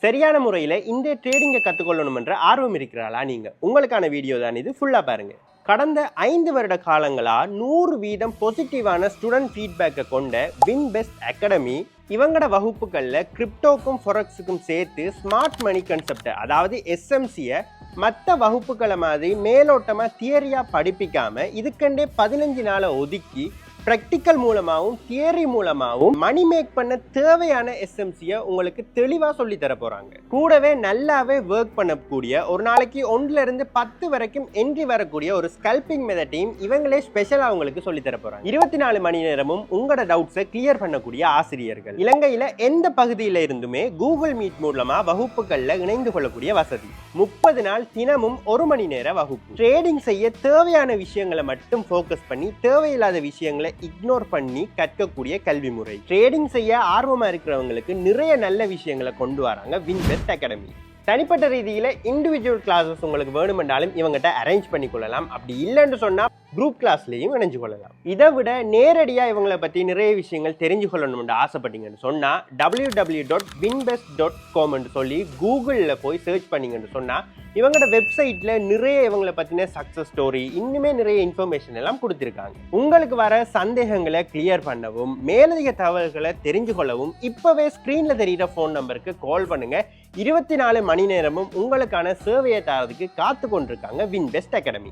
சரியான முறையில் இந்த ட்ரேடிங்கை கற்றுக்கொள்ளணும் என்ற ஆர்வம் இருக்கிறாளா நீங்கள்? உங்களுக்கான வீடியோ தான் இது, ஃபுல்லாக பாருங்க. கடந்த 5 வருட காலங்களாக 100% பாசிட்டிவான ஸ்டூடெண்ட் ஃபீட்பேக்கை கொண்ட வின்பெஸ்ட் அகாடமி இவங்களோட வகுப்புகளில் கிரிப்டோக்கும் ஃபொரெக்ஸுக்கும் சேர்த்து ஸ்மார்ட் மணி கன்செப்டை, அதாவது எஸ்எம்சியை மற்ற வகுப்புகளை மாதிரி மேலோட்டமாக தியரியாக படிப்பிக்காமல் இதுக்கண்டே 15 நாளை ஒதுக்கி ப்ராக்டிக்கல் மூலமாகவும் தியரி மூலமாகவும் மணி மேக் பண்ண தேவையான எஸ்எம்சியை உங்களுக்கு தெளிவாக சொல்லி தர போகிறாங்க. கூடவே நல்லாவே ஒர்க் பண்ணக்கூடிய ஒரு நாளைக்கு 1 to 10 வரைக்கும் என்ட்ரி வரக்கூடிய ஒரு ஸ்கல்பிங் மெத்தடையும் இவங்களே ஸ்பெஷலாக உங்களுக்கு சொல்லி தர போகிறாங்க. 24 மணி நேரமும் உங்களோட டவுட்ஸை கிளியர் பண்ணக்கூடிய ஆசிரியர்கள். இலங்கையில் எந்த பகுதியில் இருந்துமே கூகுள் மீட் மூலமாக வகுப்புகளில் இணைந்து கொள்ளக்கூடிய வசதி. 30 நாள் தினமும் 1 மணி நேர வகுப்பு. ட்ரேடிங் செய்ய தேவையான விஷயங்களை மட்டும் ஃபோக்கஸ் பண்ணி தேவையில்லாத விஷயங்களை இக்னோர் பண்ணி கற்கக்கூடிய கல்வி முறை. ட்ரேடிங் செய்ய ஆர்வமா இருக்கிறவங்களுக்கு நிறைய நல்ல விஷயங்களை கொண்டு வராங்க வின்பெஸ்ட் அகாடமி. தனிப்பட்ட ரீதியில் இண்டிவிஜுவல் கிளாஸஸ் உங்களுக்கு வேணுமென்றாலும் இவங்ககிட்ட அரேஞ்ச் பண்ணி கொள்ளலாம். அப்படி இல்லைன்னு சொன்னால் குரூப் கிளாஸ்லையும் இணைஞ்சு கொள்ளலாம். இதை விட நேரடியாக இவங்களை பற்றி நிறைய விஷயங்கள் தெரிஞ்சு கொள்ளணும்னு ஆசைப்பட்டீங்கன்னு சொன்னால் www.winbest.com சொல்லி கூகுளில் போய் சர்ச் பண்ணிங்கன்னு சொன்னால் இவங்களோட வெப்சைட்டில் நிறைய இவங்களை பற்றின சக்ஸஸ் ஸ்டோரி, இன்னுமே நிறைய இன்ஃபர்மேஷன் எல்லாம் கொடுத்துருக்காங்க. உங்களுக்கு வர சந்தேகங்களை கிளியர் பண்ணவும் மேலதிக தகவல்களை தெரிஞ்சு கொள்ளவும் இப்போவே ஸ்க்ரீனில் தெரிகிற ஃபோன் நம்பருக்கு கால் பண்ணுங்கள். 24 மணி நேரமும் உங்களுக்கான சேவையை தரதுக்கு காத்து கொண்டிருக்காங்க வின்பெஸ்ட் அகாடமி.